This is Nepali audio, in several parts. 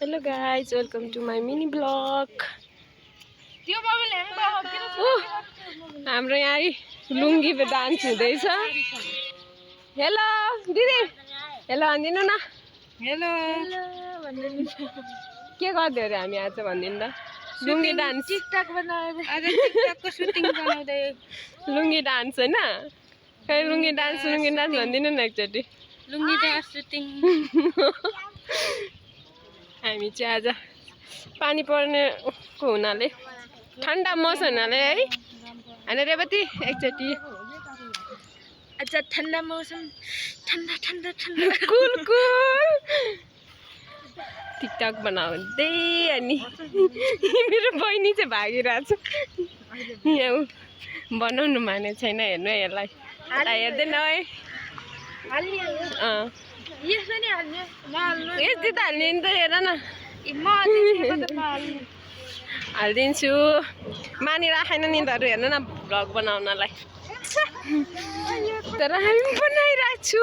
Hello guys, welcome to my mini vlog. हाम्रो यहाँ लुङ्गी डान्स हुँदैछ। हेलो दिदी, हेलो भनिदिनु न। हेलो के गर्दै अरे हामी आज भनिदिनु त। लुङ्गी डान्स टिकटक बनाएर आज टिकटकको सुटिङ बनाउँदै लुङ्गी डान्स हैन? खै लुङ्गी डान्स भनिदिनु न एकचोटि। लुङ्गी डान्स सुटिङ। हामी चाहिँ आज पानी पर्नेको हुनाले ठन्डा मौसम हुनाले है हैन रेवती एकचोटि आज ठन्डा मौसम ठन्डा ठन्डा ठन्डा कुल कुल टिकटक बनाउँदै अनि मेरो बहिनी चाहिँ भागिरहेछ। यहाँ बनाउनु माने छैन, हेर्नु है यसलाई। हेर्दैन है यसो नि हाल्ने नहाल्नु यति त हाल्ने नि त, हेर न हालिदिन्छु। मानिराखेन नि त हेर्नु न भ्लग बनाउनलाई। तर हामी बनाइरहेको छु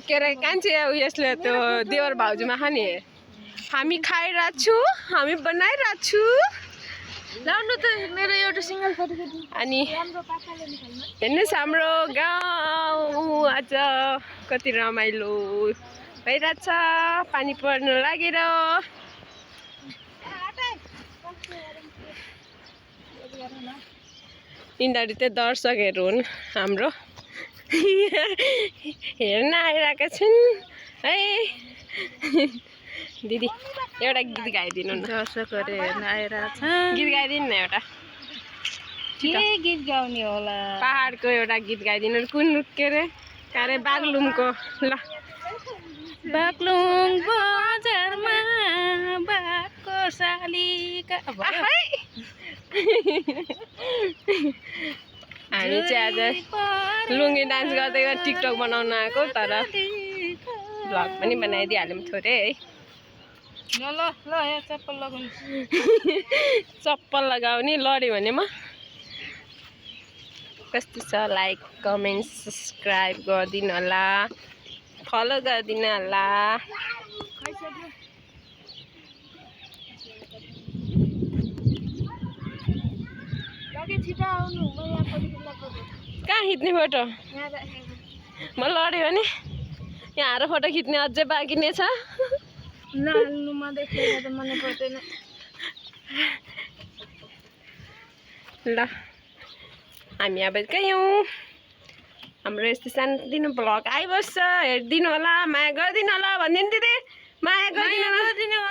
के अरे कान्छे उयसले त्यो देवर भाउजूमा खाने हामी खाइरहेको छु, हामी बनाइरहेको छु। लाउनु त मेरो एउटा सिंगल फोटो अनि हेर्नुहोस् हाम्रो गाउँ आज कति रमाइलो भइरहेछ पानी पर्नु लागेर। यिनीहरू चाहिँ दर्शकहरू हुन् हाम्रो, हेर्न आइरहेका छन् है। दिदी एउटा गीत गाइदिनु न। दर्शकहरू हेर्न आइरहेछ। गीत गाइदिनु न एउटा। के गीत गाउने होला? पहाडको एउटा गीत गाइदिनु। कुन के अरे बागलुङको। ल बागलुङ बजारमा बागको सालीका हामी चाहिँ आज लुङ्गी डान्स गर्दै टिकटक बनाउन आएको, तर भ्लग पनि बनाइदिइहाल्यौँ थोरै है। ल ल ल यहाँ चप्पल लगाउनु। चप्पल लगाउने लड्यो भने म कस्तो छ लाइक कमेन्ट सब्सक्राइब गरिदिनु होला, फलो गरिदिनु होला। कहाँ खिच्ने फोटो? म लड्यो भने यहाँ आएर फोटो खिच्ने अझै बाँकी नै छ। नाल्नुमा देखेर त मन पर्दैन। ल हामी अब गयौँ। हाम्रो यस्तो सानोतिनो भ्लग आइबस्छ, हेरिदिनु होला, माया गरिदिनु होला। भनिदिनु दिदी, माया गरिदिनु होला।